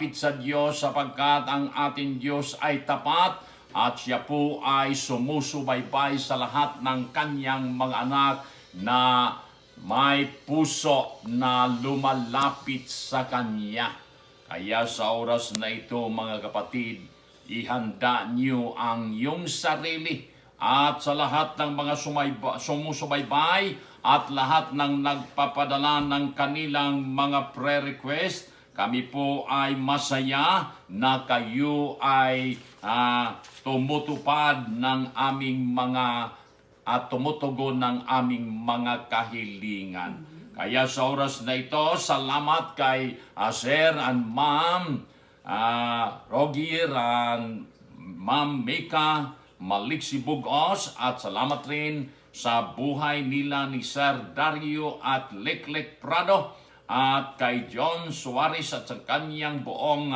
lumalapit sa Diyos sapagkat ang ating Diyos ay tapat at siya po ay sumusubaybay sa lahat ng kanyang mga anak na may puso na lumalapit sa Kanya. Kaya sa oras na ito mga kapatid, ihanda niyo ang iyong sarili at sa lahat ng mga sumusubaybay at lahat ng nagpapadala ng kanilang mga prayer request, kami po ay masaya na kayo ay tumutupad ng aming mga at tumutugon ng aming mga kahilingan. Kaya sa oras na ito, salamat kay Sir and Ma'am Rogier and Ma'am Mika Maliksi Bugos at salamat rin sa buhay nila ni Sir Dario at Leklek Prado at kay John Suarez at sa kanyang buong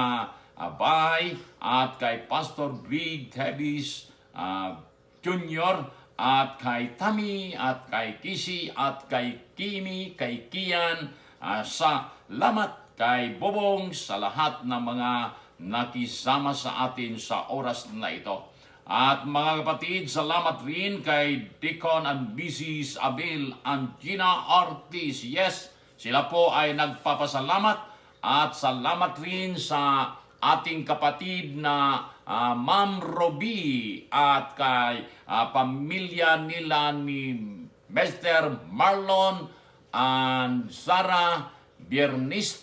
abay at kay Pastor Greg Tebis Jr. at kay Tami, at kay Kisi, at kay Kimi, kay Kian, salamat kay Bobong sa lahat ng mga nakisama sa atin sa oras na ito. At mga kapatid, salamat rin kay Deacon and Mrs. Abel and Gina Ortiz. Yes, sila po ay nagpapasalamat at salamat rin sa ating kapatid na Ma'am Roby at kay pamilya nila ni Mr. Marlon and Sarah Viernes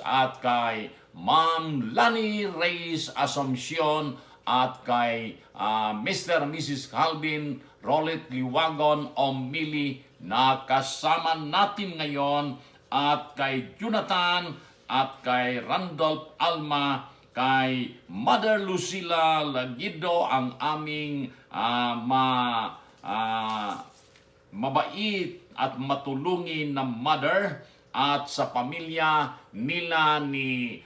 at kay Ma'am Lani Reyes Asuncion at kay Mr. and Mrs. Calvin Rolet Liwagon Omili na kasama natin ngayon at kay Jonathan at kay Randolph Alma, kay Mother Lucila Lagido, ang aming mabait at matulungin na mother, at sa pamilya nila ni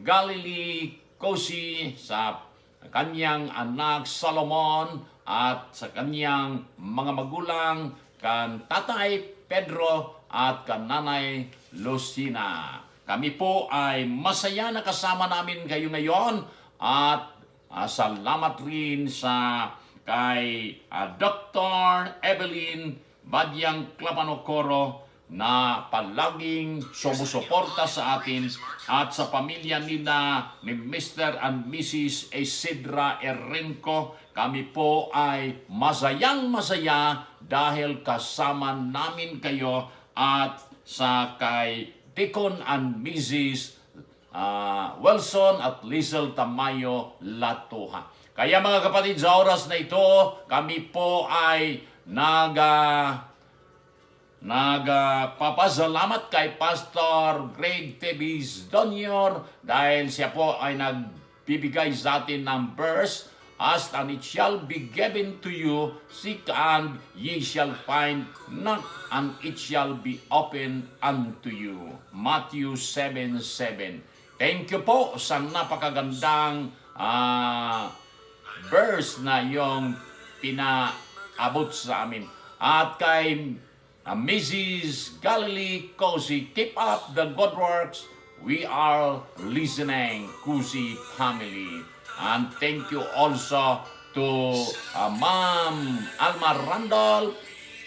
Galilee Cosi, sa kanyang anak Solomon at sa kanyang mga magulang, kan Tatay Pedro at kan Nanay Lucina. Kami po ay masaya na kasama namin kayo ngayon at salamat rin sa kay Dr. Evelyn Badyang Clapanocoro na palaging sumusuporta sa atin at sa pamilya nila ni Mr. and Mrs. Isidra Erenco. Kami po ay masayang masaya dahil kasama namin kayo at sa kay Deacon and Mrs. Wilson at Lizel Tamayo Latuha. Kaya mga kapatid, sa oras na ito, kami po ay papasalamat kay Pastor Greg Tebis Jr. dahil siya po ay nagbibigay sa atin ng verse, ask and it shall be given to you, seek and ye shall find, knock and it shall be opened unto you. Matthew 7:7. Thank you po sa napakagandang verse na yung pinaabot sa amin. At kay Mrs. Galilee Cosi, keep up the good works. We are listening, Cosi family. And thank you also to Ma'am Alma Randolph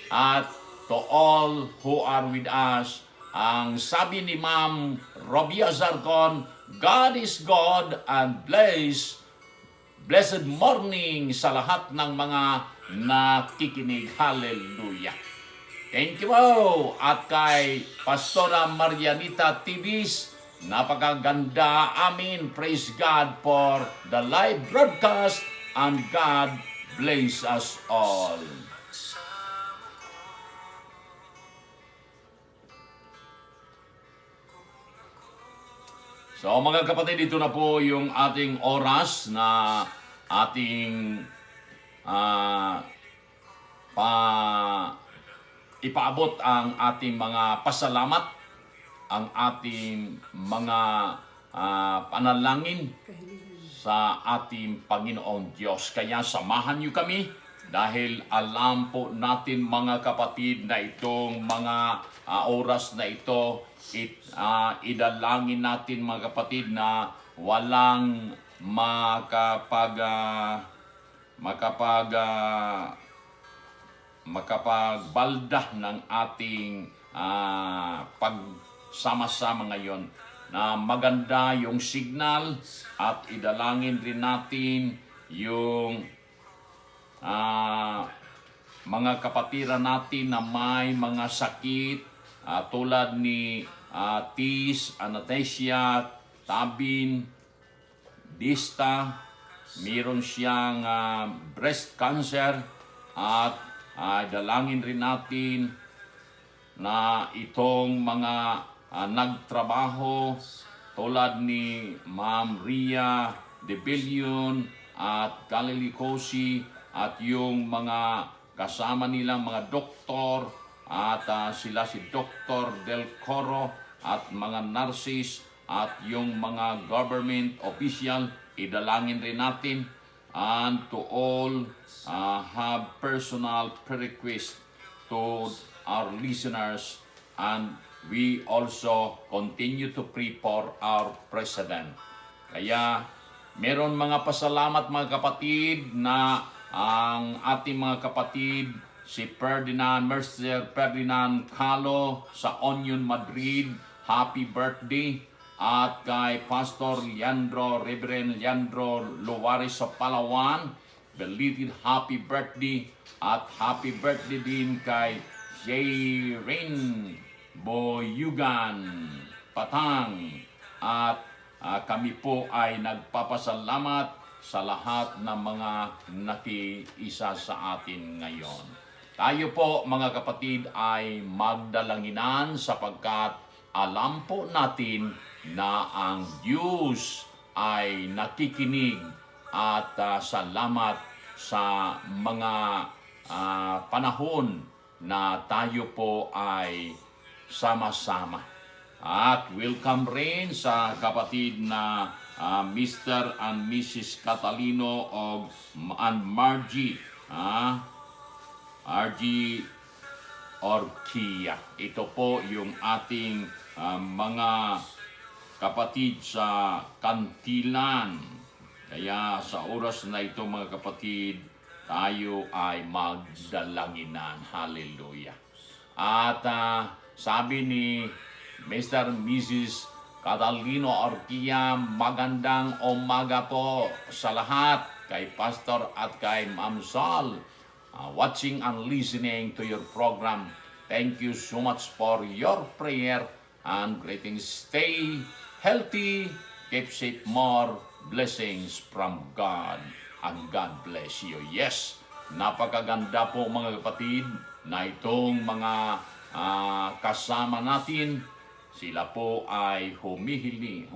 at to all who are with us. Ang sabi ni Ma'am Robia Zarcon, God is God and blessed morning sa lahat ng mga nakikinig. Hallelujah. Thank you po. At kay Pastora Marianita Tibis, napakaganda. Amin. Praise God for the live broadcast and God bless us all. So mga kapatid, ito na po yung ating oras na ating ipaabot ang ating mga pasalamat, ang ating mga panalangin sa ating Panginoong Diyos. Kaya samahan niyo kami dahil alam po natin mga kapatid na itong mga oras na ito, idalangin natin mga kapatid na walang makapagbalda ng ating pagsama-sama ngayon, na maganda yung signal, at idalangin rin natin yung mga kapatiran natin na may mga sakit tulad ni Tis, Anastasia, Tabin, Dista, mayroon siyang breast cancer, at dalangin rin natin na itong mga nagtrabaho tulad ni Ma'am Ria De Billion at Galilei Cosi, at yung mga kasama nilang mga doktor, at sila si Dr. Del Coro at mga nurses, at yung mga government official, idalangin rin natin, and to all have personal prayer request to our listeners, and we also continue to pray for our President. Kaya meron mga pasalamat mga kapatid na ang ating mga kapatid, si Ferdinand Mercer Ferdinand Calo sa Onion Madrid, happy birthday. At kay Pastor Reverend Leandro Luwares sa Palawan, belated happy birthday. At happy birthday din kay Jayrin Boyugan Patang. At kami po ay nagpapasalamat sa lahat ng mga nakiisa sa atin ngayon. Tayo po mga kapatid ay magdalanginan, sapagkat alam po natin na ang Diyos ay nakikinig, at salamat sa mga panahon na tayo po ay sama-sama. At welcome rin sa kapatid na Mr. and Mrs. Catalino and Margie Orquia. Ito po yung ating mga kapatid sa Kantilan. Kaya sa oras na ito mga kapatid, tayo ay magdalanginan. Hallelujah. At sabi ni Mr. and Mrs. Catalino Orquia, magandang umaga po sa lahat, kay Pastor at kay Ma'am Sal, watching and listening to your program. Thank you so much for your prayer and greetings. Stay healthy, keep safe, more blessings from God, and God bless you. Yes, napakaganda po mga kapatid na itong mga kasama natin, sila po ay humihingi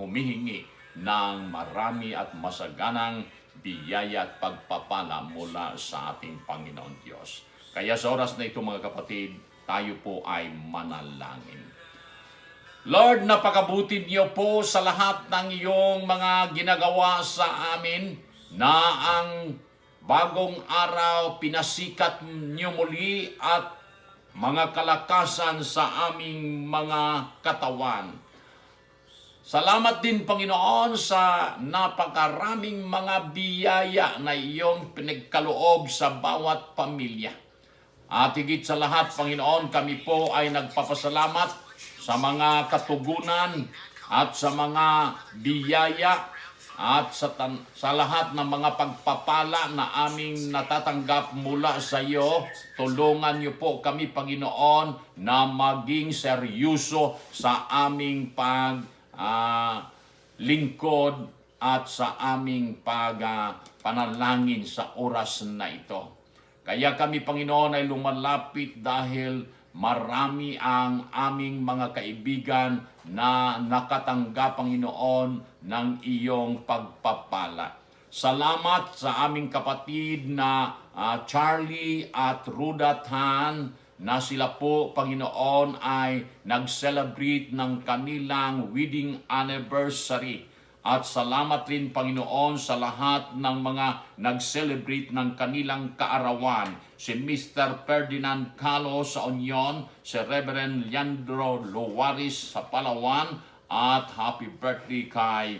ng marami at masaganang biyaya at pagpapala mula sa ating Panginoon Diyos. Kaya sa oras na ito mga kapatid, tayo po ay manalangin. Lord, napakabuti niyo po sa lahat ng iyong mga ginagawa sa amin, na ang bagong araw pinasikat niyo muli at mga kalakasan sa aming mga katawan. Salamat din, Panginoon, sa napakaraming mga biyaya na iyong pinagkaloob sa bawat pamilya. At higit sa lahat, Panginoon, kami po ay nagpapasalamat sa mga katugunan at sa mga biyaya at sa lahat ng mga pagpapala na aming natatanggap mula sa iyo. Tulungan niyo po kami, Panginoon, na maging seryoso sa aming lingkod at sa aming panalangin sa oras na ito. Kaya kami, Panginoon, ay lumalapit dahil marami ang aming mga kaibigan na nakatanggap, Panginoon, ng iyong pagpapala. Salamat sa aming kapatid na Charlie at Ruda Tan, na sila po, Panginoon, ay nag-celebrate ng kanilang wedding anniversary. At salamat rin, Panginoon, sa lahat ng mga nag-celebrate ng kanilang kaarawan. Si Mr. Ferdinand Calo sa Union, si Reverend Leandro Loaris sa Palawan, at happy birthday kay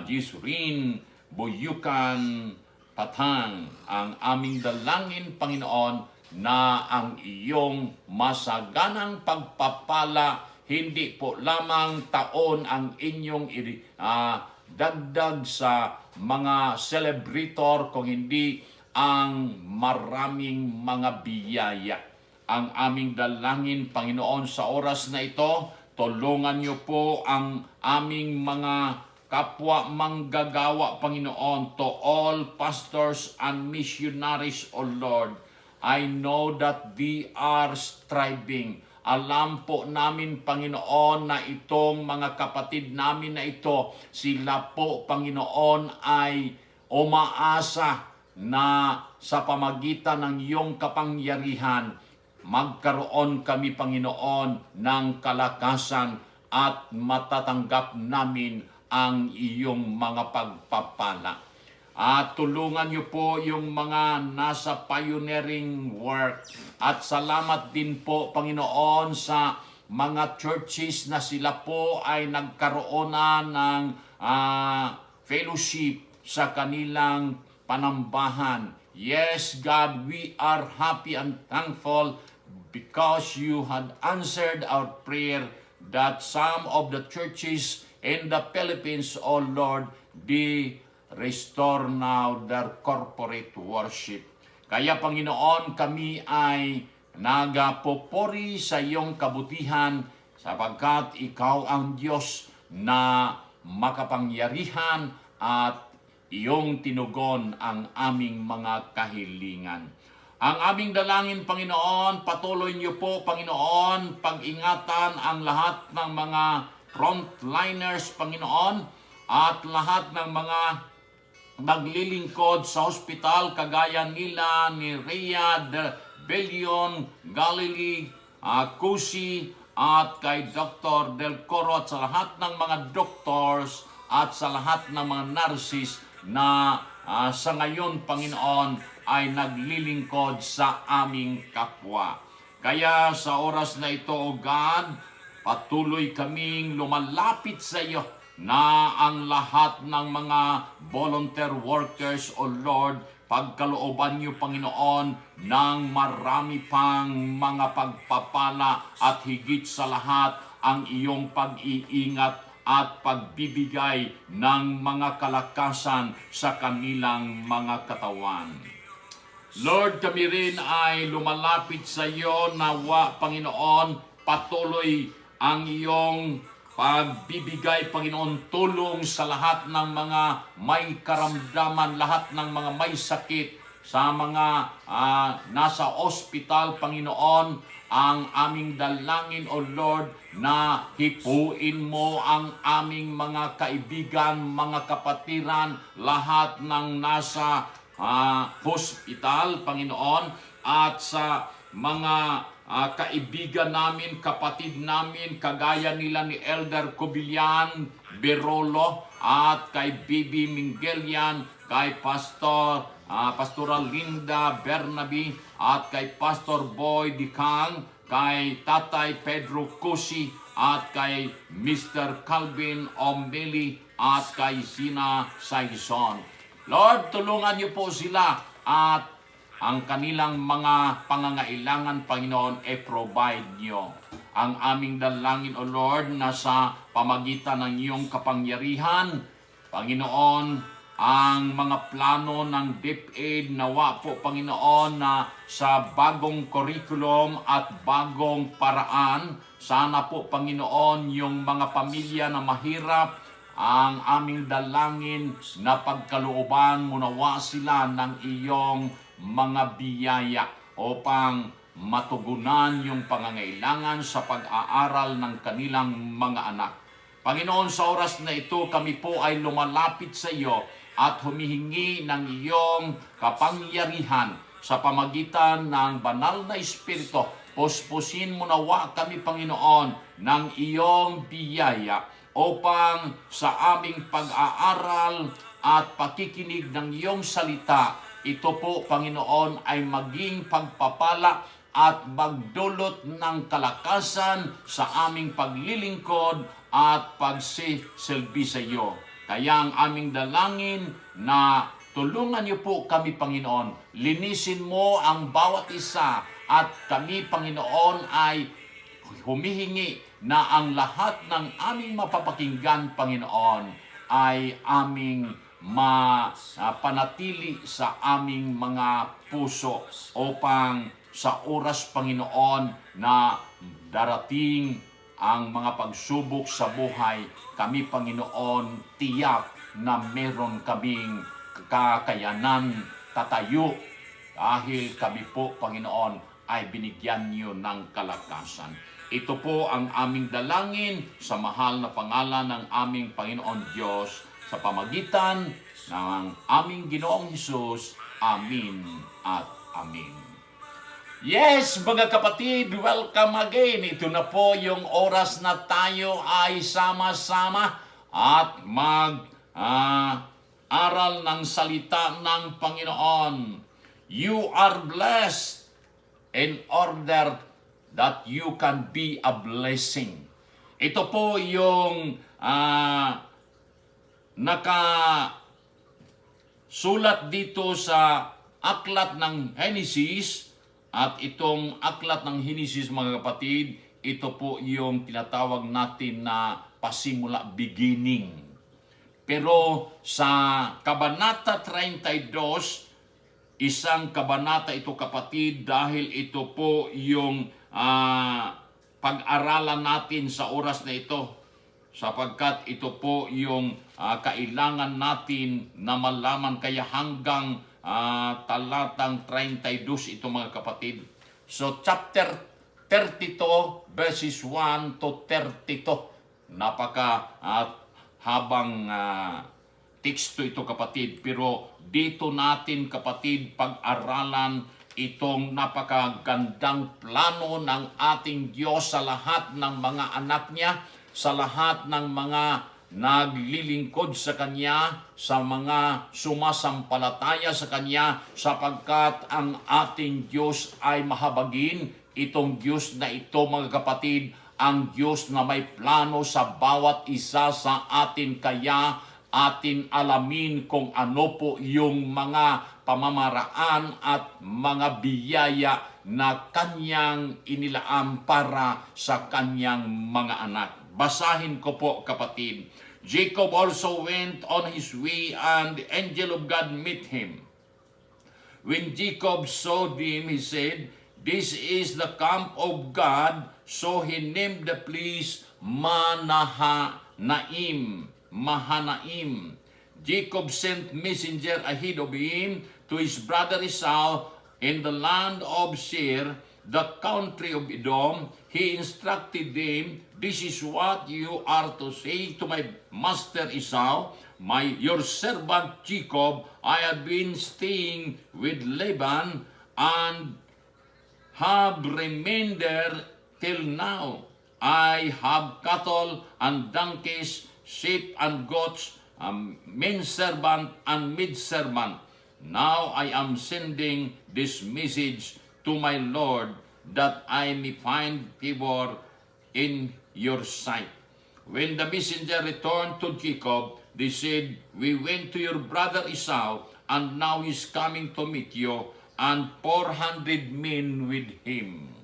Jisurin Buyukan Patang. Ang aming dalangin, Panginoon, na ang iyong masaganang pagpapala, hindi po lamang taon ang inyong dagdag sa mga celebrator, kung hindi ang maraming mga biyaya. Ang aming dalangin, Panginoon, sa oras na ito, tulungan niyo po ang aming mga kapwa manggagawa, Panginoon, to all pastors and missionaries, O Lord. I know that they are striving. Alam po namin, Panginoon, na itong mga kapatid namin na ito, sila po, Panginoon, ay umaasa na sa pamagitan ng iyong kapangyarihan, magkaroon kami, Panginoon, ng kalakasan at matatanggap namin ang iyong mga pagpapala. At tulungan niyo po yung mga nasa pioneering work. At salamat din po, Panginoon, sa mga churches na sila po ay nagkaroon na ng fellowship sa kanilang panambahan. Yes, God, we are happy and thankful because you had answered our prayer that some of the churches in the Philippines, O Lord, they restore now their corporate worship. Kaya, Panginoon, kami ay nagapupuri sa iyong kabutihan sapagkat ikaw ang Diyos na makapangyarihan at iyong tinugon ang aming mga kahilingan. Ang aming dalangin, Panginoon, patuloy niyo po, Panginoon, pag-ingatan ang lahat ng mga frontliners, Panginoon, at lahat ng mga maglilingkod sa hospital kagaya nila ni Rhea de Bellion, Galilee, Cusi, at kay Dr. Del Coro, at sa lahat ng mga doctors at sa lahat ng mga nurses na sa ngayon, Panginoon, ay naglilingkod sa aming kapwa. Kaya sa oras na ito, O God, patuloy kaming lumalapit sa iyo na ang lahat ng mga volunteer workers, O Lord, pagkalooban niyo, Panginoon, ng marami pang mga pagpapala at higit sa lahat ang iyong pag-iingat at pagbibigay ng mga kalakasan sa kanilang mga katawan. Lord, kami rin ay lumalapit sa iyo, nawa, Panginoon, patuloy ang iyong pagbibigay, Panginoon, tulong sa lahat ng mga may karamdaman, lahat ng mga may sakit, sa mga nasa ospital, Panginoon. Ang aming dalangin, O Lord, na hipuin mo ang aming mga kaibigan, mga kapatiran, lahat ng nasa hospital, Panginoon, at sa mga kaibigan namin, kapatid namin, kagaya nila ni Elder Cobillan Berolo, at kay Bibi Mingelian, kay Pastoral Linda Bernabe, at kay Pastor Boy Dicang, kay Tatay Pedro Cusi, at kay Mr. Calvin O'Malley, at kay Sina Saison. Lord, tulungan niyo po sila at ang kanilang mga pangangailangan, Panginoon, provide niyo. Ang aming dalangin, O Lord, na sa pamagitan ng iyong kapangyarihan, Panginoon, ang mga plano ng DepEd, nawa po, Panginoon, na sa bagong curriculum at bagong paraan, sana po, Panginoon, yung mga pamilya na mahirap, ang aming dalangin na pagkalooban mo, nawa sila ng iyong mga biyaya upang matugunan yung pangangailangan sa pag-aaral ng kanilang mga anak. Panginoon, sa oras na ito, kami po ay lumalapit sa iyo at humihingi ng iyong kapangyarihan sa pamagitan ng banal na Espiritu. Puspusin mo nawa kami, Panginoon, ng iyong biyaya upang sa aming pag-aaral at pakikinig ng iyong salita, ito po, Panginoon, ay maging pagpapala at magdulot ng kalakasan sa aming paglilingkod at pagsisilbi sa iyo. Kaya ang aming dalangin na tulungan niyo po kami, Panginoon. Linisin mo ang bawat isa at kami, Panginoon, ay humihingi na ang lahat ng aming mapapakinggan, Panginoon, ay aming mapanatili sa aming mga puso upang sa oras, Panginoon, na darating ang mga pagsubok sa buhay, kami, Panginoon, tiyak na meron kaming kakayanan tatayo dahil kami po, Panginoon, ay binigyan niyo ng kalakasan. Ito po ang aming dalangin sa mahal na pangalan ng aming Panginoon Diyos sa pamagitan ng aming Ginoong Hesus. Amin at amin. Yes, mga kapatid, welcome again. Ito na po yung oras na tayo ay sama-sama at aral ng salita ng Panginoon. You are blessed in order that you can be a blessing. Ito po yung nakasulat dito sa aklat ng Henesis. At itong aklat ng Henesis, mga kapatid, ito po yung tinatawag natin na pasimula, beginning. Pero sa Kabanata 32, isang kabanata ito, kapatid, dahil ito po yung pag-aralan natin sa oras na ito, sapagkat ito po yung kailangan natin na malaman, kaya hanggang talatang 32 ito, mga kapatid. So chapter 32 verses 1 to 32, napaka habang teksto ito, kapatid, pero dito natin, kapatid, pag-aralan itong napakagandang plano ng ating Diyos sa lahat ng mga anak niya, sa lahat ng mga naglilingkod sa Kanya, sa mga sumasampalataya sa Kanya, sapagkat ang ating Diyos ay mahabagin. Itong Diyos na ito, mga kapatid, ang Diyos na may plano sa bawat isa sa atin, kaya atin alamin kung ano po yung mga pamamaraan at mga biyaya na Kanyang inilaan para sa Kanyang mga anak. Basahin ko po, kapatid. Jacob also went on his way, and the angel of God met him. When Jacob saw them, he said, "This is the camp of God." So he named the place Mahanaim. Jacob sent messenger ahead of him to his brother Esau in the land of Seir, the country of Edom. He instructed them, "This is what you are to say to my master Esau, your servant Jacob. I have been staying with Laban and have remained there till now. I have cattle and donkeys, sheep and goats, men-servant and maid-servant. Now I am sending this message to my Lord, that I may find favor in your sight." When the messenger returned to Jacob, they said, "We went to your brother Esau, and now he is coming to meet you, and 400 men with him."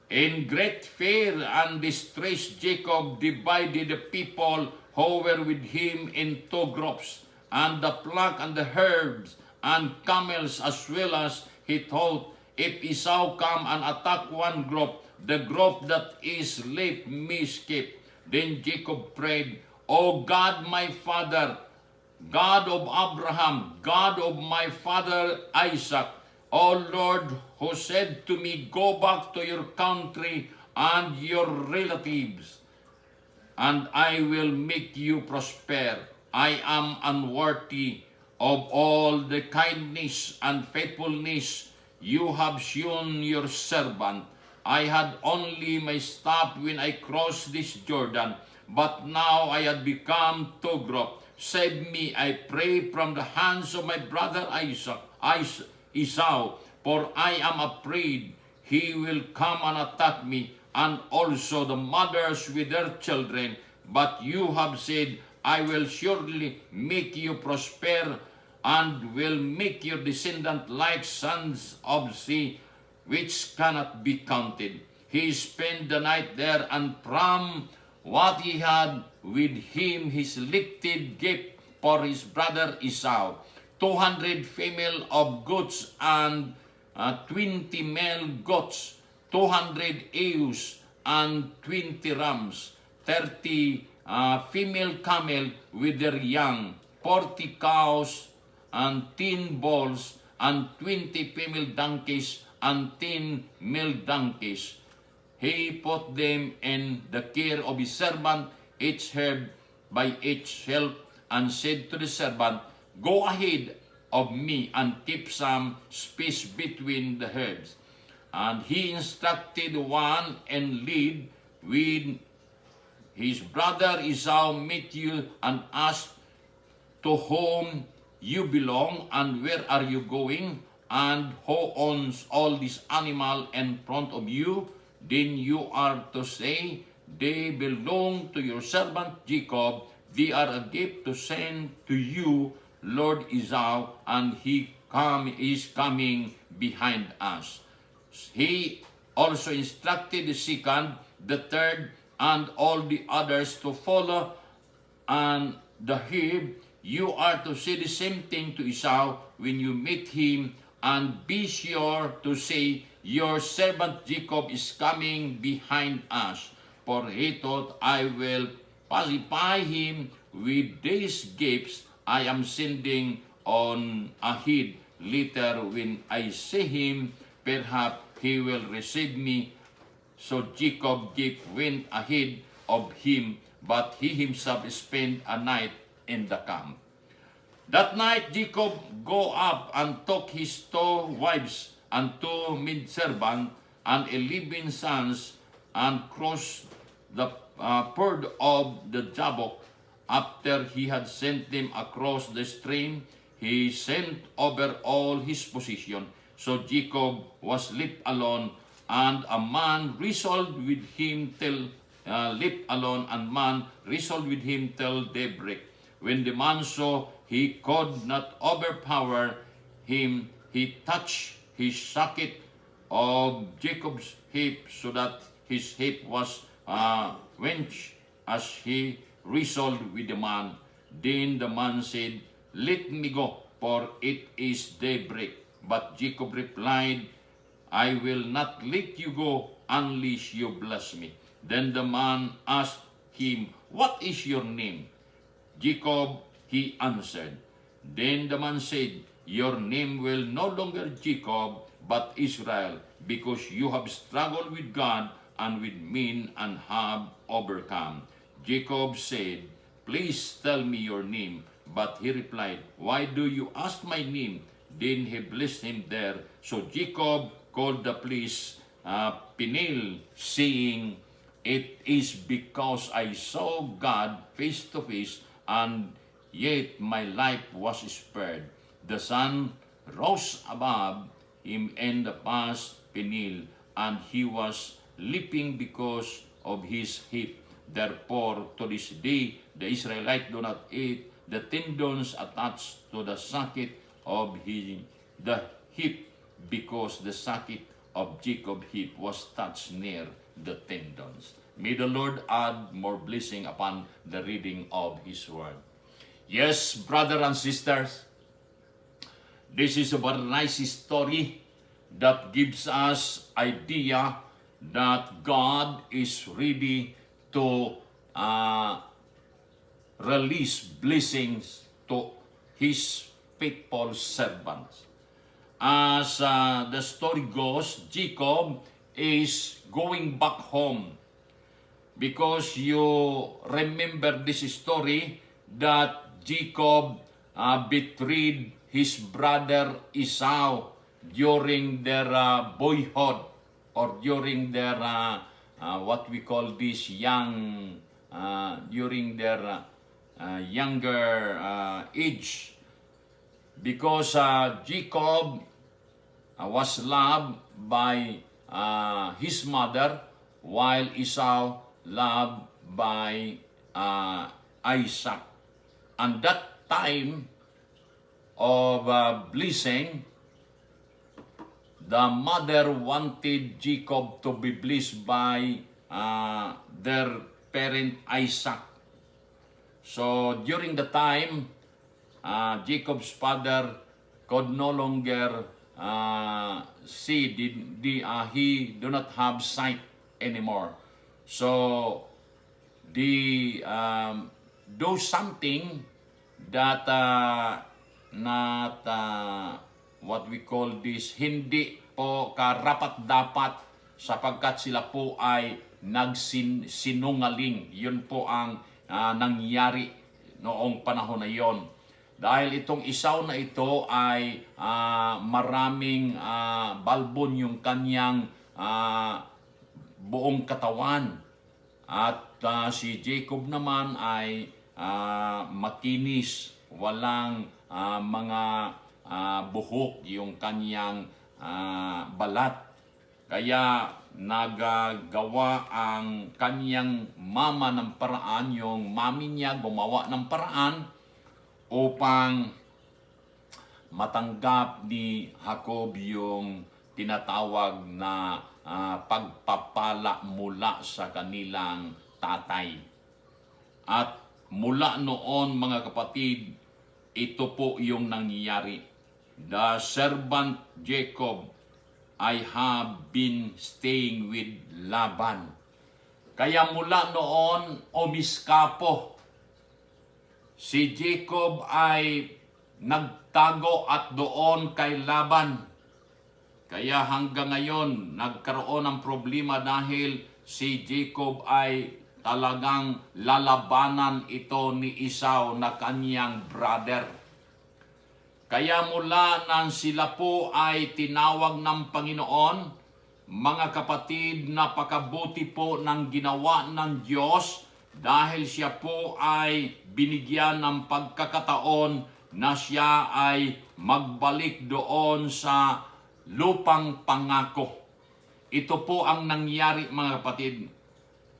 In great fear and distress, Jacob divided the people who were with him into groups, and the flock and the herds and camels as well, as he thought, if Esau come and attack one group, the group that is left may escape. Then Jacob prayed, "O God, my father, God of Abraham, God of my father Isaac, O Lord, who said to me, 'Go back to your country and your relatives, and I will make you prosper.' I am unworthy of all the kindness and faithfulness you have shown your servant. I had only my staff when I crossed this Jordan, but now I had become too gross. Save me, I pray, from the hands of my brother Esau, for I am afraid he will come and attack me, and also the mothers with their children. But you have said, I will surely make you prosper, and will make your descendant like sands of sea, which cannot be counted. He spent the night there, and from what he had with him, he selected gift for his brother Esau, 200 female of goats and 20 male goats, 200 ewes and 20 rams, 30 female camel with their young, 40 cows and 10 bulls, and 20 female donkeys and 10 male donkeys. He put them in the care of his servant, each herd by itself, and said to the servant, Go ahead of me and keep some space between the herds. And he instructed one and lead with his brother Esau, meet you and asked, To whom you belong, and where are you going, and who owns all this animal in front of you? Then you are to say, They belong to your servant Jacob. They are a gift to send to you, Lord Esau, and he is coming behind us. He also instructed the second, the third, and all the others to follow, and the herd. You are to say the same thing to Esau when you meet him, and be sure to say, Your servant Jacob is coming behind us, for he thought, I will pacify him with these gifts I am sending on ahead. Later, when I see him, perhaps he will receive me. So Jacob went ahead of him, but he himself spent a night in the camp. That night Jacob go up and took his 2 wives and 2 maidservants and 11 sons, and crossed the ford of the Jabbok. After he had sent them across the stream, he sent over all his possession. So Jacob was left alone, and a man wrestled with him till daybreak. When the man saw he could not overpower him, he touched his socket of Jacob's hip, so that his hip was wrenched as he wrestled with the man. Then the man said, Let me go, for it is daybreak. But Jacob replied, I will not let you go unless you bless me. Then the man asked him, What is your name? Jacob, he answered. Then the man said, Your name will no longer Jacob, but Israel, because you have struggled with God and with men and have overcome. Jacob said, Please tell me your name. But he replied, Why do you ask my name? Then he blessed him there. So Jacob called the place Peniel, saying, It is because I saw God face to face, and yet my life was spared. The sun rose above him in the pass Peniel, and he was leaping because of his hip. Therefore, to this day, the Israelites do not eat the tendons attached to the socket of the hip, because the socket of Jacob's hip was touched near the tendons. May the Lord add more blessing upon the reading of His Word. Yes, brothers and sisters, this is a very nice story that gives us idea that God is ready to release blessings to His faithful servants. As the story goes, Jacob is going back home, because you remember this story that Jacob betrayed his brother Esau during their boyhood, or during their what we call this young during their younger age, because Jacob was loved by his mother, while Esau loved by Isaac. And that time of blessing, the mother wanted Jacob to be blessed by their parent Isaac. So during the time, Jacob's father could no longer see, he do not have sight anymore. So they do something that not what we call this, hindi po karapat-dapat, sapagkat sila po ay nagsinungaling. Yun po ang nangyari noong panahon na yon. Dahil itong Esau na ito ay maraming balbon yung kanyang buong katawan. At si Jacob naman ay makinis, walang mga buhok yung kanyang balat. Kaya nagagawa ang kanyang mama ng paraan, yung mami niya gumawa ng paraan upang matanggap ni Jacob yung tinatawag na pagpapala mula sa kanilang tatay. At mula noon, mga kapatid, ito po yung nangyayari. The servant Jacob, I have been staying with Laban. Kaya mula noon, umiskapo. Si Jacob ay nagtago at doon kay Laban. Kaya hanggang ngayon, nagkaroon ng problema dahil si Jacob ay talagang lalabanan ito ni Esau na kanyang brother. Kaya mula nang sila po ay tinawag ng Panginoon, mga kapatid, napakabuti po ng ginawa ng Diyos dahil siya po ay binigyan ng pagkakataon na siya ay magbalik doon sa lupang pangako. Ito po ang nangyari, mga kapatid.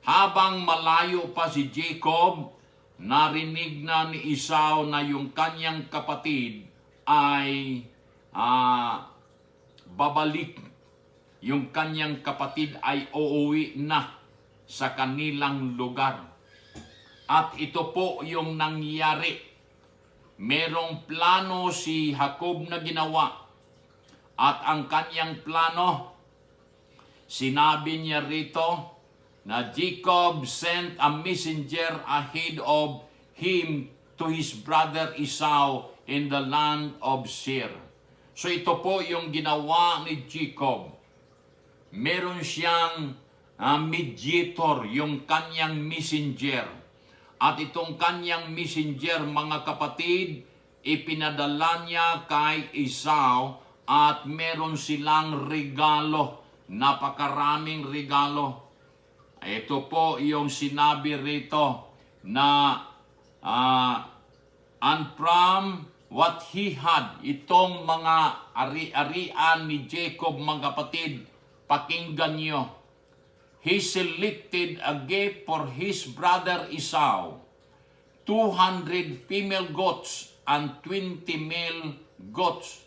Habang malayo pa si Jacob, narinig na ni Esau na yung kanyang kapatid ay babalik. Yung kanyang kapatid ay uuwi na sa kanilang lugar. At ito po yung nangyari. Merong plano si Jacob na ginawa. At ang kanyang plano, sinabi niya rito na Jacob sent a messenger ahead of him to his brother Esau in the land of Seir. So ito po yung ginawa ni Jacob. Meron siyang mediator, yung kanyang messenger. At itong kanyang messenger, mga kapatid, ipinadala niya kay Esau at meron silang regalo, napakaraming regalo. Ito po yung sinabi rito na and from what he had, itong mga ari-arian ni Jacob, mga kapatid, pakinggan nyo. He selected a gift for his brother Esau, 200 female goats and 20 male goats,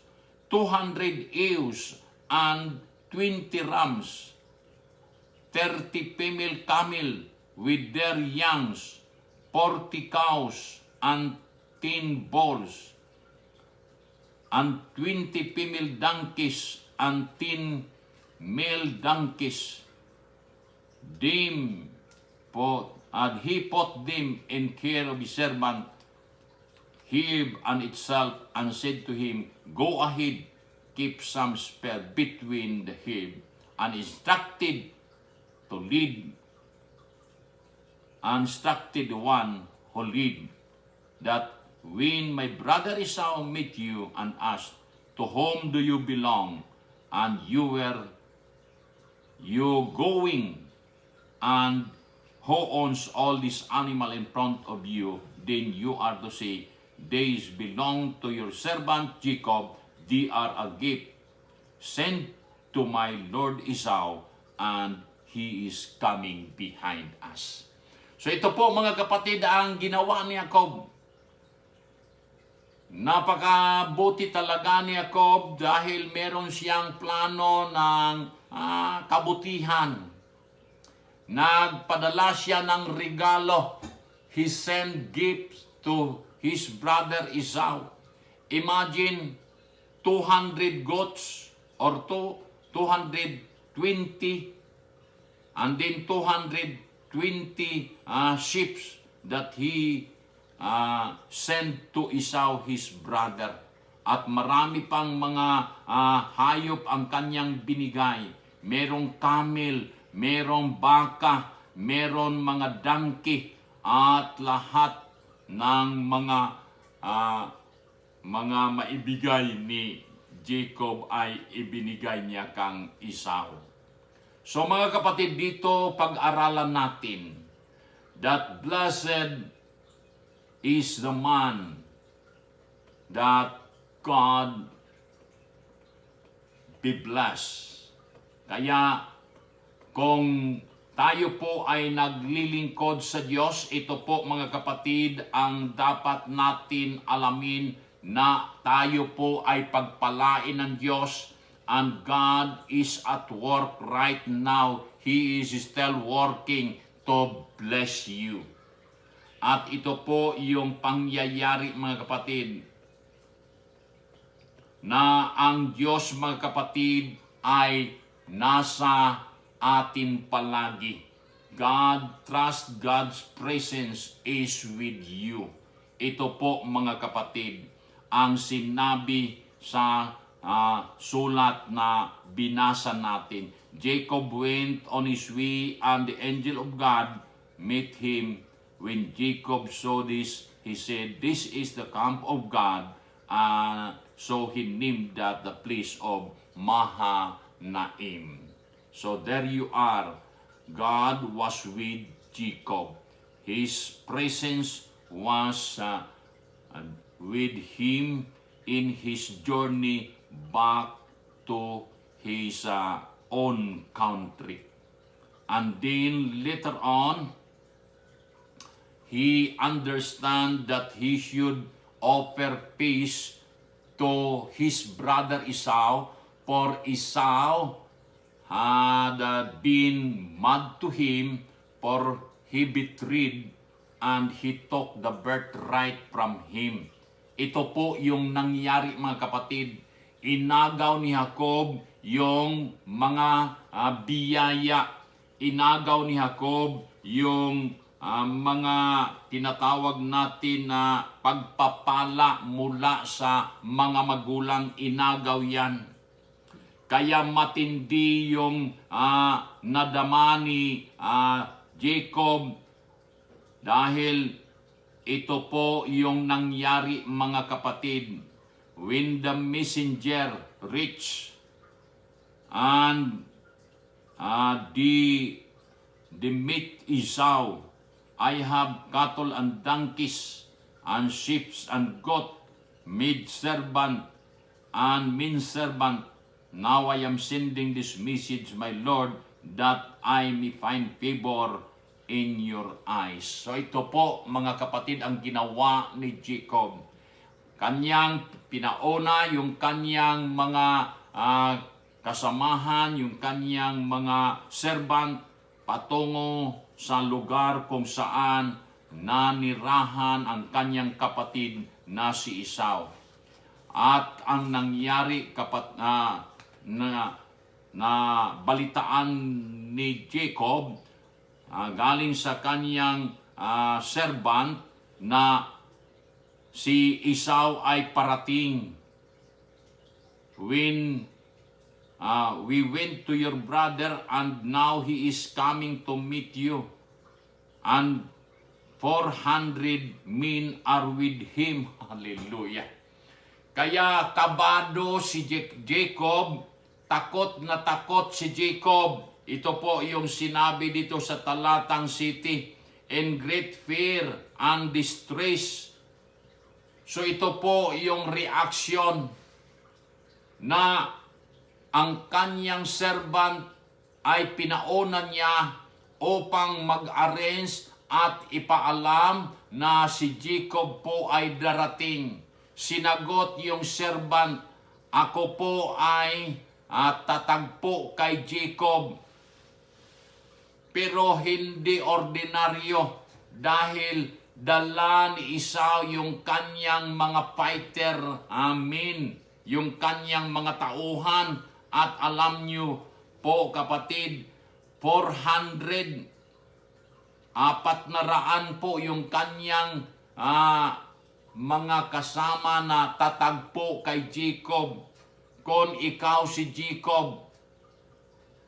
200 ewes and 20 rams, 30 female camel with their youngs, 40 cows and 10 bulls, and 20 female donkeys and 10 male donkeys. And he put them in care of his servant Hib and itself, and said to him, go ahead, keep some spare between the Hib, and instructed the one who lead, that when my brother Esau meet you and ask, to whom do you belong, and where you going, and who owns all this animal in front of you, then you are to say, these belong to your servant Jacob, they are a gift sent to my Lord Esau, and he is coming behind us. So ito po mga kapatid ang ginawa ni Jacob. Napakabuti talaga ni Jacob dahil meron siyang plano ng kabutihan. Nagpadala siya ng regalo. He sent gifts to his brother Esau. Imagine 200 goats or 220 and then 220 sheep that he sent to Esau his brother. At marami pang mga hayop ang kanyang binigay. Merong camel, merong baka, meron mga donkey, at lahat ng mga maibigay ni Jacob ay ibinigay niya kang Esau. So mga kapatid, dito pag-aralan natin that blessed is the man that God be blessed. Kaya kung tayo po ay naglilingkod sa Diyos, ito po mga kapatid ang dapat natin alamin na tayo po ay pagpalain ng Diyos, and God is at work right now. He is still working to bless you. At ito po yung pangyayari mga kapatid, na ang Diyos mga kapatid ay nasa atin palagi. Trust God's presence is with you. Ito po mga kapatid ang sinabi sa sulat na binasa natin. Jacob went on his way, and the angel of God met him. When Jacob saw this, he said, "This is the camp of God." So he named that the place of Mahanaim. So there you are. God was with Jacob. His presence was with him in his journey back to his own country. And then later on, he understand that he should offer peace to his brother Esau, for Esau had been mad to him, for he betrayed and he took the birthright from him. Ito po yung nangyari mga kapatid. Inagaw ni Jacob yung mga biyaya. Inagaw ni Jacob yung mga tinatawag natin na pagpapala mula sa mga magulang. Inagaw yan. Kaya matindi yung nadama ni Jacob dahil ito po yung nangyari mga kapatid. When the messenger reached and the meet Esau, I have cattle and donkeys and sheep and goat, maid servant and men servant. Now I am sending this message, my Lord, that I may find favor in your eyes. So ito po mga kapatid ang ginawa ni Jacob. Kanyang pinauna yung kanyang mga kasamahan, yung kanyang mga servant patungo sa lugar kung saan nanirahan ang kanyang kapatid na si Esau. At ang nangyari na balitaan ni Jacob galing sa kanyang servant na si Esau ay parating. When we went to your brother and now he is coming to meet you, and 400 men are with him. Hallelujah. Kaya kabado si Jacob, takot na takot si Jacob. Ito po yung sinabi dito sa talatang city, in great fear and distress. So ito po yung reaction na ang kanyang servant ay pinauna niya upang mag-arrange at ipaalam na si Jacob po ay darating. Sinagot yung servant, ako po ay tatagpo kay Jacob. Pero hindi ordinaryo dahil dala ni Esau yung kanyang mga fighter, amin, yung kanyang mga tauhan. At alam nyo po kapatid, 400 po yung kanyang mga kasama na tatagpo kay Jacob. Kung ikaw si Jacob,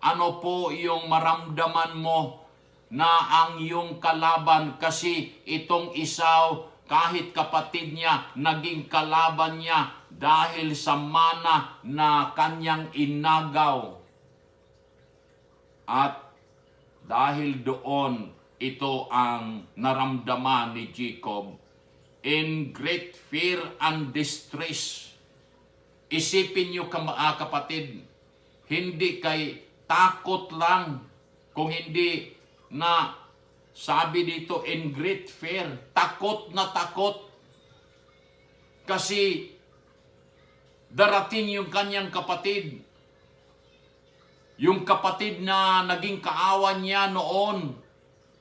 ano po yung maramdaman mo na ang iyong kalaban? Kasi itong Esau, kahit kapatid niya, naging kalaban niya dahil sa mana na kanyang inagaw. At dahil doon, ito ang naramdaman ni Jacob. In great fear and distress. Isipin niyo kapatid, hindi kay takot lang, kung hindi na sabi dito in great fear, takot na takot. Kasi darating yung kanyang kapatid. Yung kapatid na naging kaawan niya noon.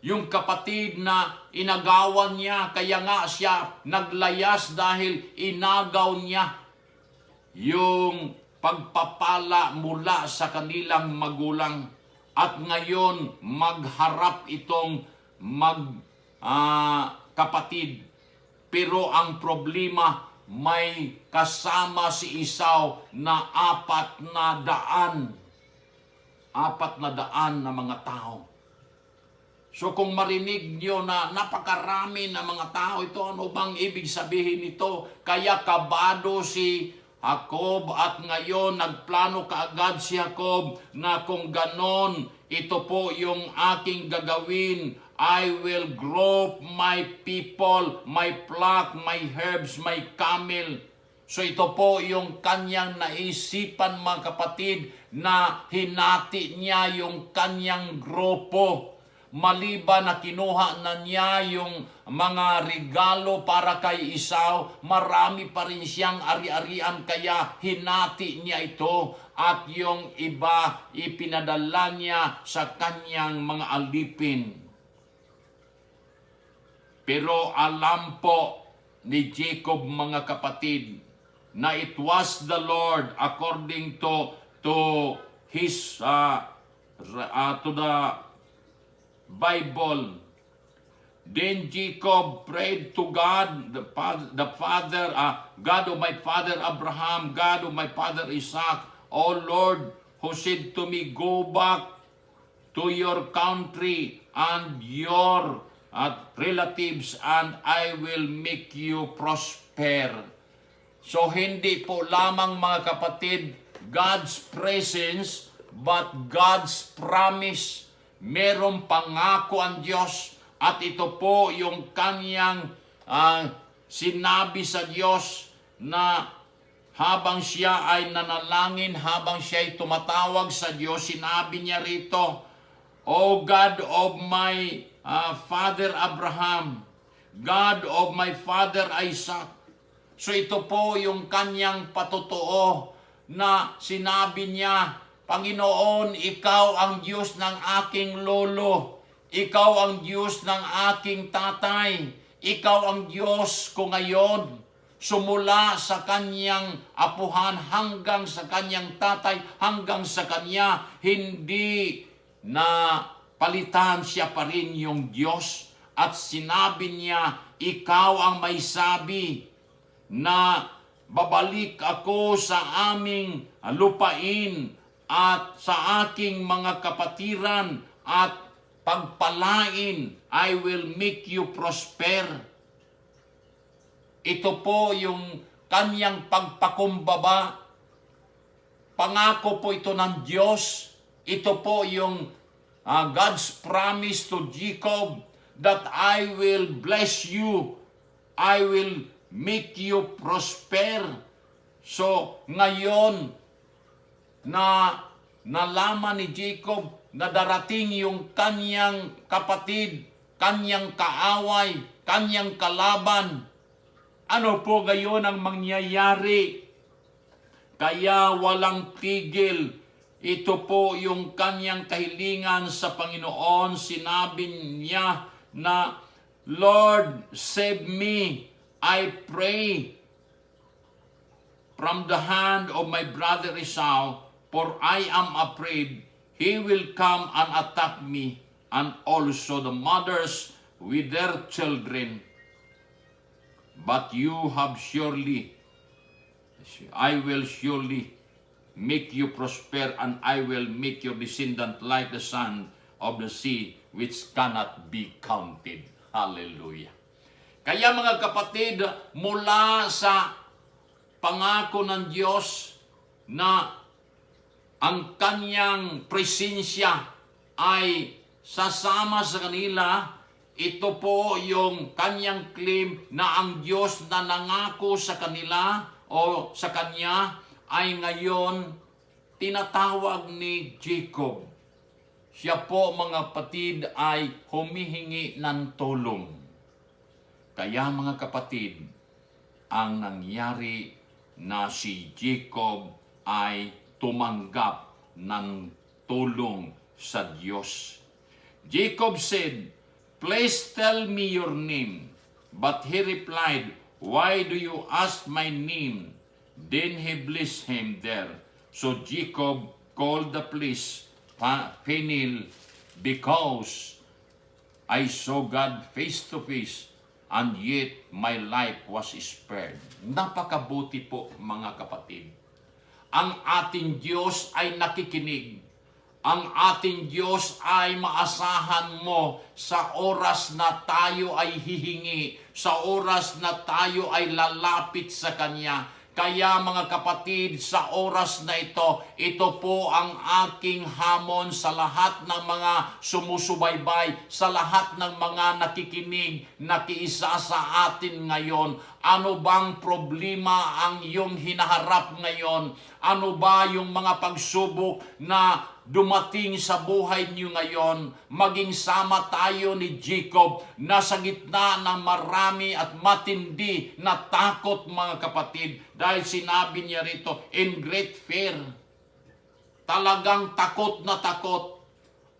Yung kapatid na inagawan niya, kaya nga siya naglayas dahil inagaw niya yung pagpapala mula sa kanilang magulang. At ngayon, magharap itong kapatid. Pero ang problema, may kasama si Esau na 400 na mga tao. So kung marinig nyo na napakarami na mga tao ito, ano bang ibig sabihin nito? Kaya kabado si Jacob at ngayon nagplano kaagad si Jacob na kung ganon, ito po yung aking gagawin. I will group my people, my flock, my herbs, my camel. So ito po yung kanyang naisipan mga kapatid na hinati niya yung kanyang grupo. Maliban na kinuha na niya yung mga regalo para kay Esau, marami pa rin siyang ari-arian kaya hinati niya ito. At yung iba ipinadala niya sa kanyang mga alipin. Pero alam po ni Jacob mga kapatid na it was the Lord according to his to the Bible. Then Jacob prayed to God, the Father, God of my father Abraham, God of my father Isaac, O Lord, who said to me, go back to your country and your relatives, and I will make you prosper. So hindi po lamang mga kapatid, God's presence, but God's promise. Merong pangako ang Diyos at ito po yung kanyang sinabi sa Diyos na habang siya ay nanalangin, habang siya ay tumatawag sa Diyos, sinabi niya rito, O God of my father Abraham, God of my father Isaac. So ito po yung kanyang patotoo na sinabi niya, Panginoon, ikaw ang Diyos ng aking lolo. Ikaw ang Diyos ng aking tatay. Ikaw ang Diyos ko ngayon. Sumula sa kanyang apuhan hanggang sa kanyang tatay, hanggang sa kanya, hindi na palitan siya pa rin yung Diyos. At sinabi niya, ikaw ang may sabi na babalik ako sa aming lupain at sa aking mga kapatiran at pagpalain, I will make you prosper. Ito po yung kanyang pagpakumbaba. Pangako po ito ng Diyos Ito po yung God's promise to Jacob that I will bless you. I will make you prosper. So, ngayon na nalaman ni Jacob na darating yung kanyang kapatid, kanyang kaaway, kanyang kalaban, ano po gayon ang mangyayari? Kaya walang tigil. Ito po yung kanyang kahilingan sa Panginoon. Sinabi niya na, Lord, save me, I pray, from the hand of my brother Esau, for I am afraid he will come and attack me, and also the mothers with their children. But you have surely, I will surely make you prosper, and I will make your descendant like the sand of the sea, which cannot be counted. Hallelujah. Kaya mga kapatid, mula sa pangako ng Diyos na ang kanyang presensya ay sasama sa kanila, ito po yung kanyang claim na ang Diyos na nangako sa kanila o sa kanya ay ngayon tinatawag ni Jacob. Siya po mga kapatid ay humihingi ng tulong. Kaya mga kapatid, ang nangyari na si Jacob ay tumanggap ng tulong sa Diyos. Jacob said, "Please tell me your name." But he replied, "Why do you ask my name?" Then he blessed him there. So Jacob called the place Peniel, because I saw God face to face, and yet my life was spared. Napakabuti po mga kapatid. Ang ating Diyos ay nakikinig. Ang ating Diyos ay maasahan mo sa oras na tayo ay hihingi, sa oras na tayo ay lalapit sa Kanya. Kaya mga kapatid, sa oras na ito po ang aking hamon sa lahat ng mga sumusubaybay, sa lahat ng mga nakikinig, nakiisa sa atin ngayon. Ano bang problema ang iyong hinaharap ngayon? Ano ba yung mga pagsubok na dumating sa buhay niyo ngayon? Maging sama tayo ni Jacob na sa gitna ng marami at matindi na takot mga kapatid. Dahil sinabi niya rito, in great fear. Talagang takot na takot.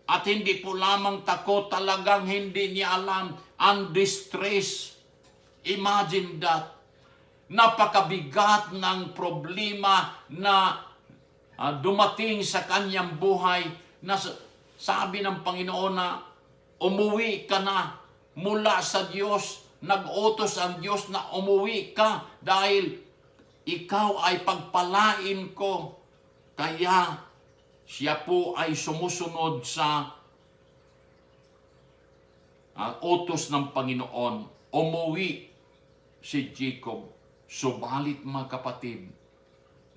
At hindi po lamang takot, talagang hindi niya alam, and distress. Imagine that. Napakabigat ng problema na dumating sa kanyang buhay, na sabi ng Panginoon na umuwi ka na mula sa Diyos. Nag-utos ang Diyos na umuwi ka dahil ikaw ay pagpalain ko. Kaya siya po ay sumusunod sa utos ng Panginoon. Umuwi si Jacob. Subalit mga kapatid,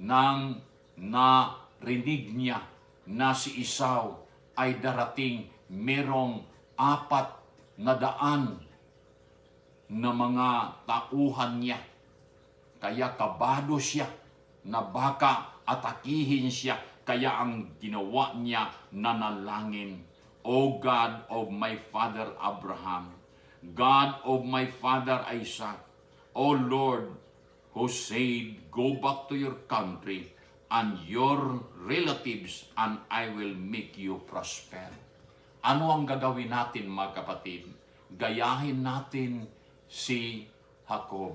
nang narinig niya na si Esau ay darating, merong 400 na mga tauhan niya. Kaya kabado siya na baka atakihin siya. Kaya ang ginawa niya, nanalangin, O God of my father Abraham, God of my father Isaac, O Lord, who said, go back to your country and your relatives, and I will make you prosper. Ano ang gagawin natin mga kapatid? Gayahin natin si Jacob.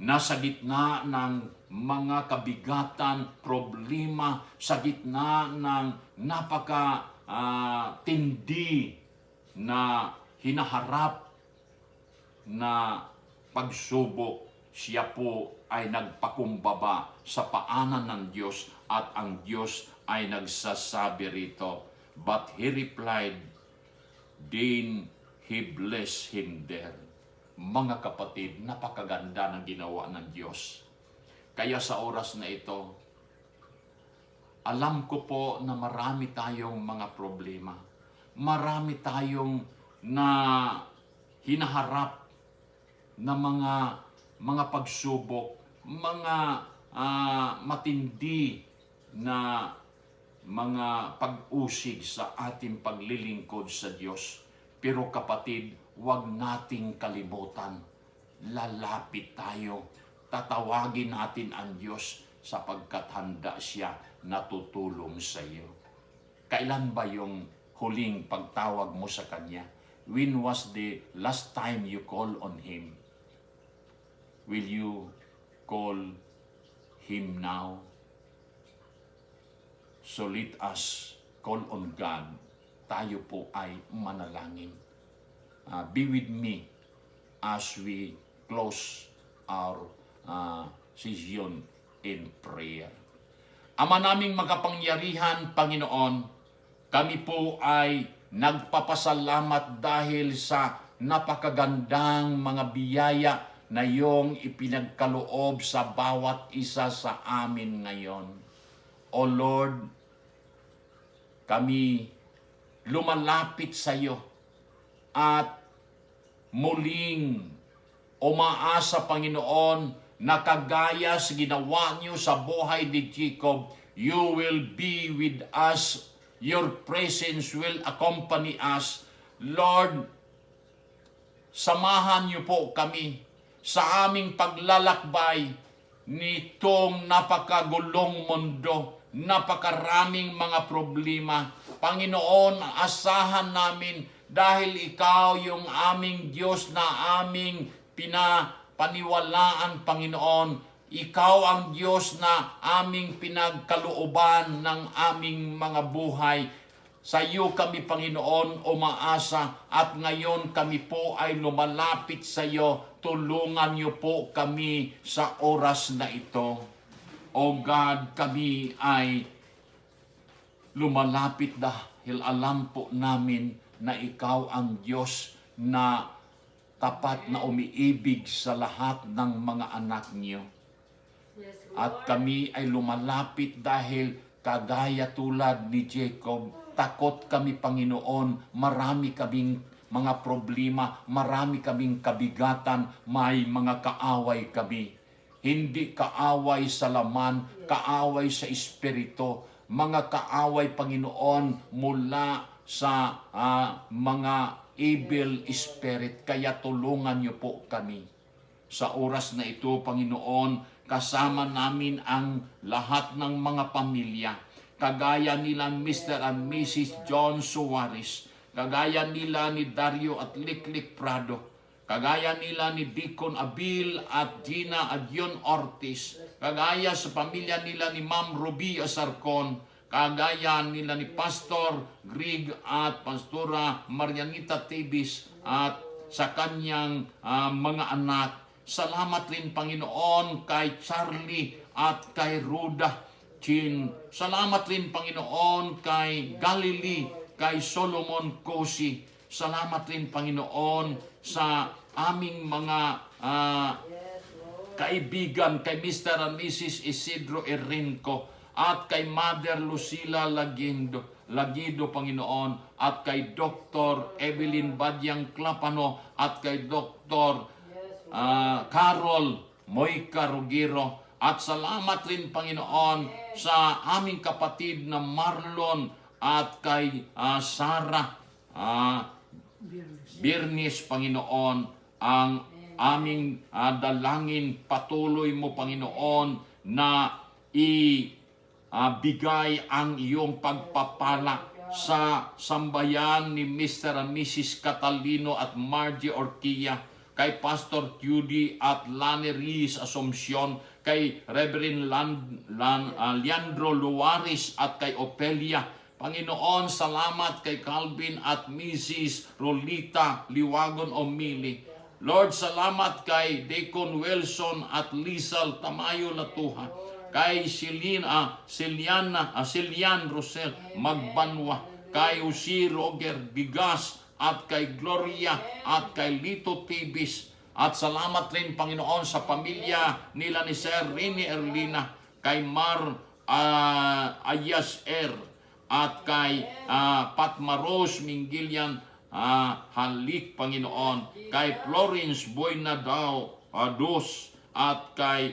Nasa gitna ng mga kabigatan, problema, sa gitna ng napaka-tindi na hinaharap na pagsubok, siya po ay nagpakumbaba sa paanan ng Diyos, at ang Diyos ay nagsasabi rito, but he replied, then he blessed him there. Mga kapatid, napakaganda ng ginawa ng Diyos. Kaya sa oras na ito, Alam ko po na marami tayong mga problema. Marami tayong na hinaharap na mga pagsubok, mga matindi na mga pag-usig sa ating paglilingkod sa Diyos. Pero kapatid, huwag nating kalimutan, lalapit tayo, tatawagin natin ang Diyos sapagkat handa siya na tutulong sa iyo. Kailan ba yung huling pagtawag mo sa Kanya? When was the last time you call on Him? Will you call Him now? So let us call on God. Tayo po ay manalangin. Be with me as we close our session in prayer. Ama naming makapangyarihan, Panginoon, kami po ay nagpapasalamat dahil sa napakagandang mga biyaya na iyong ipinagkaloob sa bawat isa sa amin ngayon. O Lord, kami lumalapit sa iyo at muling umaasa, Panginoon, na kagaya sa ginawa niyo sa buhay ni Jacob, you will be with us. Your presence will accompany us. Lord, samahan niyo po kami sa aming paglalakbay nitong napakagulong mundo, napakaraming mga problema. Panginoon, asahan namin dahil ikaw yung aming Diyos na aming paniwalaan, Panginoon. Ikaw ang Diyos na aming pinagkalooban ng aming mga buhay. Sa iyo kami, Panginoon, umaasa at ngayon kami po ay lumalapit sa iyo. Tulungan niyo po kami sa oras na ito. O God, kami ay lumalapit dahil alam po namin na ikaw ang Diyos na tapat na umiibig sa lahat ng mga anak niyo. At kami ay lumalapit dahil kagaya tulad ni Jacob, takot kami, Panginoon, marami kaming mga problema, marami kaming kabigatan, may mga kaaway kami. Hindi kaaway sa laman, kaaway sa espiritu, mga kaaway, Panginoon, mula sa mga evil spirit. Kaya tulungan niyo po kami. Sa oras na ito, Panginoon, kasama namin ang lahat ng mga pamilya. Kagaya nila Mr. and Mrs. John Suarez. Kagaya nila ni Dario at Liklik Prado. Kagaya nila ni Deacon Abil at Gina Adyon Ortiz. Kagaya sa pamilya nila ni Ma'am Ruby Asarcon. Kagaya nila ni Pastor Greg at Pastora Marianita Tibis at sa kanyang mga anak. Salamat rin, Panginoon, kay Charlie at kay Ruda Chin. Salamat rin, Panginoon, kay Galilee, kay Solomon Kosi. Salamat rin, Panginoon, sa aming mga kaibigan, kay Mr. and Mrs. Isidro Erinco, at kay Mother Lucila Lagido, Panginoon, at kay Dr. Evelyn Badyang Clapano, at kay Dr. Carol Moica Rugiro. At salamat rin, Panginoon, sa aming kapatid na Marlon at kay Sarah Birnis, Panginoon. Ang aming dalangin, patuloy mo, Panginoon, na bigay ang iyong pagpapala sa sambayan ni Mr. and Mrs. Catalino at Margie Orquilla, kay Pastor Judy at Lani Riz Asuncion, kay Reverend Leandro Luaris at kay Opelia. Panginoon, salamat kay Calvin at Mrs. Rolita Liwagon Omili. Lord, salamat kay Deacon Wilson at Lizal Tamayo Latuha, kay Celian Rosel Magbanwa, kay Usi Roger Bigas, at kay Gloria, at kay Lito Tibis. At salamat rin, Panginoon, sa pamilya nila ni Sir Rini Erlina, kay Mar Ayaser, at kay Patma Rose Mingilian Halik, Panginoon, kay Florence Boynadao Dos, at kay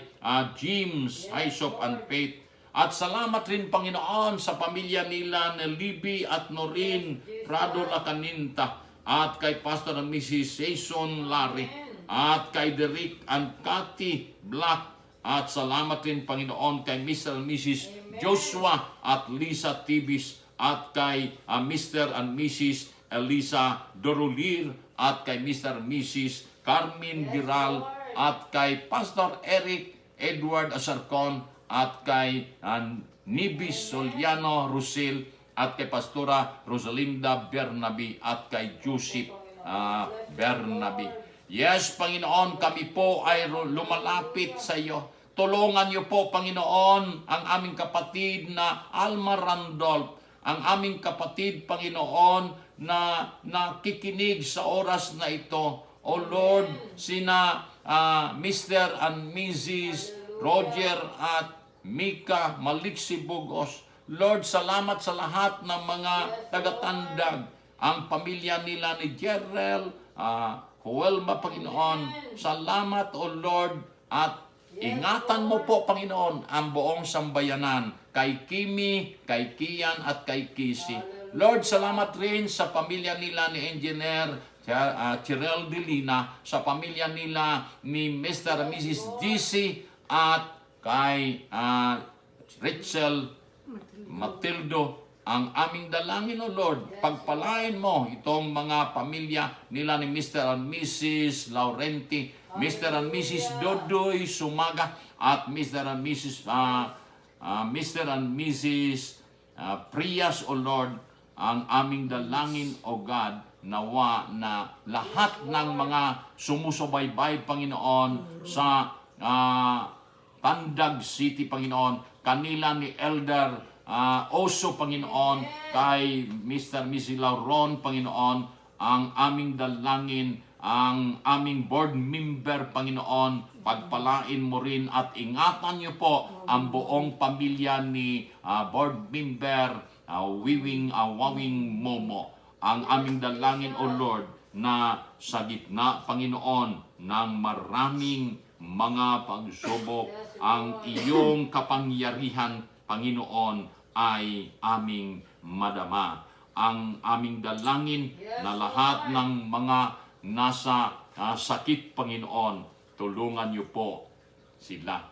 James Aesop and Faith. At salamat rin, Panginoon, sa pamilya nila ni Libby at Noreen Prado Lacaninta, at kay Pastor and Mrs. Jason Larry, at kay Derek and Cathy Black. At salamat rin, Panginoon, kay Mr. and Mrs. Joshua at Lisa Tibis, at kay Mr. and Mrs. Elisa Dorulir, at kay Mr. and Mrs. Carmen Giral, at kay Pastor Eric Edward Asarcon, at kay Nibis Soliano Rusil, at kay Pastora Rosalinda Bernabe, at kay Joseph Bernabe. Yes, Panginoon, kami po ay lumalapit sa iyo. Tulungan niyo po, Panginoon, ang aming kapatid na Alma Randolph, ang aming kapatid, Panginoon, na nakikinig sa oras na ito. O Lord, sina Mr. and Mrs. Roger at Mika Maliksi Bugos. Lord, salamat sa lahat ng mga tagatandag. Ang pamilya nila ni Jerrel, Huelma, Panginoon. Salamat, O Lord, at ingatan mo po, Panginoon, ang buong sambayanan, kay Kimi, kay Kian, at kay Kisi. Lord, salamat rin sa pamilya nila ni Engineer Chirel Delina, sa pamilya nila ni Mr. and Mrs. DC, at kay Rachel Matildo. Ang aming dalangin, O Lord, pagpalain mo itong mga pamilya nila ni Mr. and Mrs. Laurenti, Mr. and Mrs. Dodoy Sumaga, at Mr. and Mrs. Prias, O Lord. Ang aming dalangin, O God, nawa na lahat ng mga sumusubaybay, Panginoon, sa Tandag City, Panginoon, kanila ni Elder Oso, Panginoon, kay Mr. and Mrs. Lauron, Panginoon, ang aming dalangin, ang aming board member, Panginoon, pagpalain mo rin at ingatan niyo po ang buong pamilya ni board member Wawing Momo. Ang aming dalangin, O Lord, na sa gitna, Panginoon, ng maraming mga pagsubok, ang iyong kapangyarihan, Panginoon, ay aming madama. Ang aming dalangin na lahat ng mga nasa sakit, Panginoon, tulungan niyo po sila.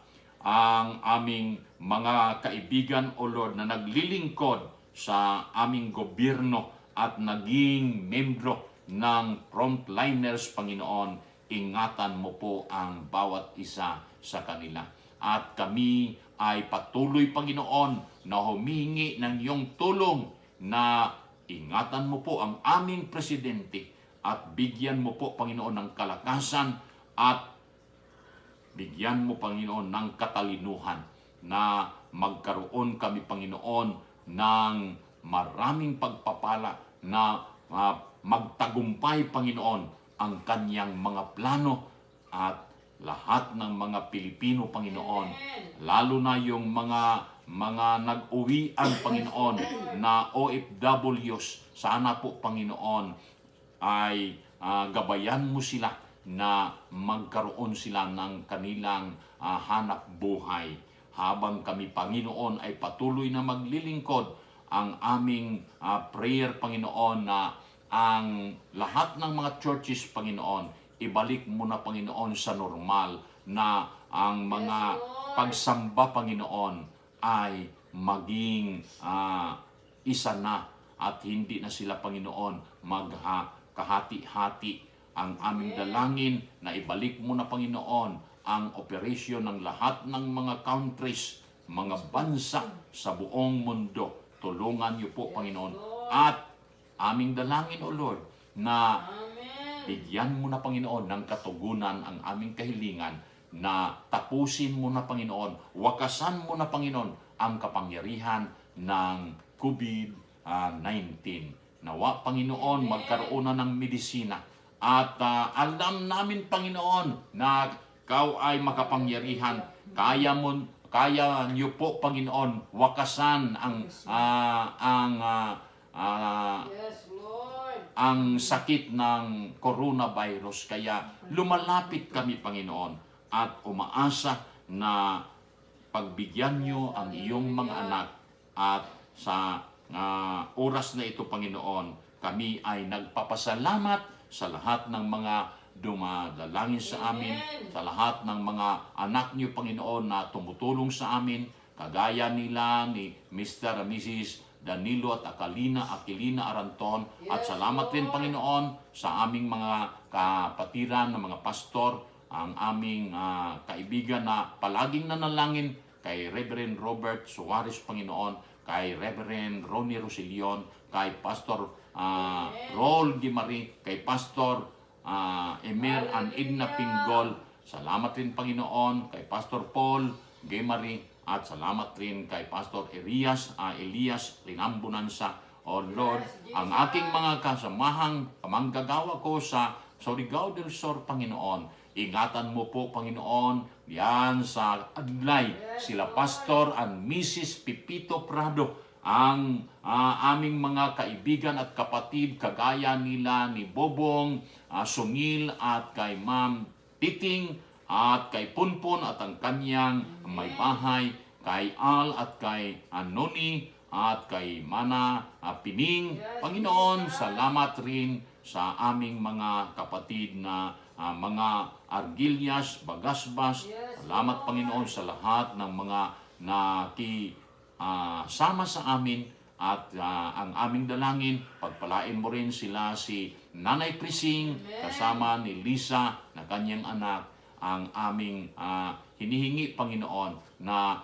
Ang aming mga kaibigan, O Lord, na naglilingkod sa aming gobyerno at naging membro ng frontliners, Panginoon, ingatan mo po ang bawat isa sa kanila. At kami ay patuloy, Panginoon, na humingi ng iyong tulong na ingatan mo po ang aming presidente at bigyan mo po, Panginoon, ng kalakasan at bigyan mo, Panginoon, ng katalinuhan na magkaroon kami, Panginoon, ng maraming pagpapala na magtagumpay, Panginoon, ang kanyang mga plano at lahat ng mga Pilipino, Panginoon, lalo na yung mga nag-uwian, Panginoon, na OFWs, sana po, Panginoon, ay gabayan mo sila na magkaroon sila ng kanilang hanap buhay. Habang kami, Panginoon, ay patuloy na maglilingkod, ang aming prayer, Panginoon, na ang lahat ng mga churches, Panginoon, ibalik mo na, Panginoon, sa normal, na ang mga pagsamba, Panginoon, ay maging isa na at hindi na sila, Panginoon, magkahati-hati. Ang aming dalangin na ibalik mo na, Panginoon, ang operasyon ng lahat ng mga countries, mga bansa sa buong mundo. Tulungan niyo po, Panginoon. At aming dalangin, O Lord, na bigyan mo na, Panginoon, ng katugunan ang aming kahilingan, na tapusin mo na, Panginoon, wakasan mo na, Panginoon, ang kapangyarihan ng COVID-19. Nawa, Panginoon, magkaroon na ng medisina. At alam namin, Panginoon, na Ikaw ay makapangyarihan. Kaya mo kaya niyo po, Panginoon, wakasan Yes, Lord. ang sakit ng coronavirus. Kaya lumalapit kami, Panginoon, at umaasa na pagbigyan niyo ang iyong mga anak. At sa oras na ito, Panginoon, kami ay nagpapasalamat sa lahat ng mga dumadalangin sa amin, sa lahat ng mga anak niyo, Panginoon, na tumutulong sa amin, kagaya nila ni Mr. and Mrs. Danilo at Aquilina Aranton. At salamat din, Panginoon, sa aming mga kapatiran na mga pastor, ang aming kaibigan na palaging nanalangin kay Reverend Robert Suarez, Panginoon, kay Reverend Ronnie Rosilion, kay Pastor Rol Gimari, kay Pastor Emir and Edna Pinggol. Salamat rin, Panginoon, kay Pastor Paul Gimari, at salamat rin kay Pastor Elias Linambunansa. O Lord, ang aking mga kasamahang manggagawa ko sa Surigao del Sur, Panginoon, ingatan mo po, Panginoon, yan sa Adlay, sila Pastor and Mrs. Pipito Prado, ang aming mga kaibigan at kapatid, kagaya nila ni Bobong, Sungil, at kay Ma'am Titing, at kay Punpun at ang kanyang may bahay, kay Al at kay Noni, at kay Mana Pining. Panginoon, salamat rin sa aming mga kapatid na mga Argilias, Bagasbas. Salamat, Panginoon, sa lahat ng mga nakisama sa amin. At ang aming dalangin, pagpalain mo rin sila, si Nanay Prising, kasama ni Lisa na kanyang anak. Ang aming hinihingi, Panginoon, na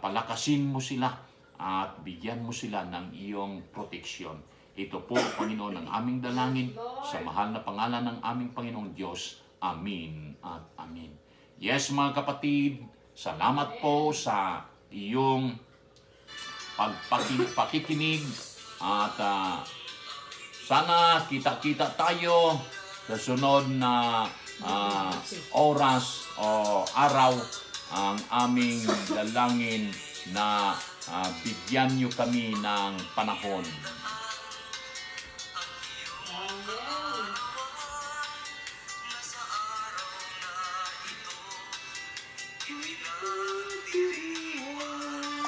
palakasin mo sila at bigyan mo sila ng iyong proteksyon. Ito po, Panginoon, ang aming dalangin sa mahal na pangalan ng aming Panginoong Diyos. Amin at amin. Yes, mga kapatid, salamat po sa iyong pakikinig at sana kita-kita tayo sa sunod na oras o araw. Ang aming dalangin na bigyan niyo kami ng panahon.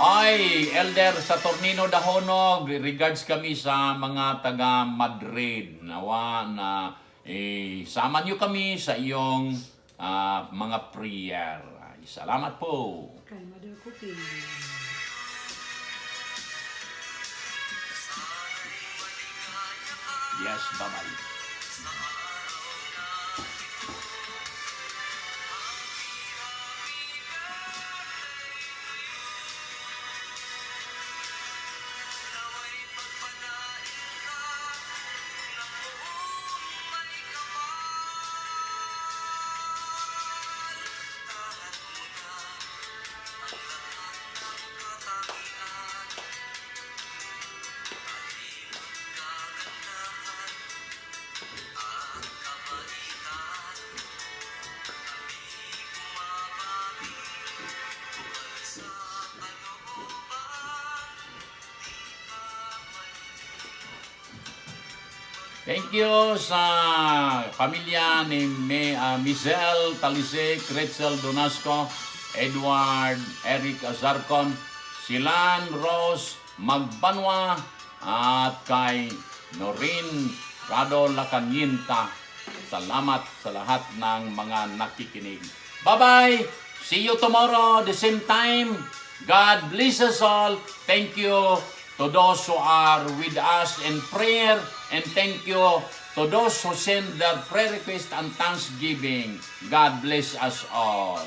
Ay, Elder Saturnino Dahonog, regards kami sa mga taga Madrid. Nawa na sama niyo kami sa iyong mga prayer. Ay, salamat po. Kay Mother Cookie. Yes, bye-bye. Thank you sa pamilya ni Michelle Talisay, Rachel Donasco, Edward Eric Azarcon, Silan Rose Magbanwa, at kay Norin Rado Lacanyinta. Salamat sa lahat ng mga nakikinig. Bye-bye! See you tomorrow, the same time. God bless us all. Thank you to those who are with us in prayer, and thank you to those who send their prayer request and thanksgiving. God bless us all.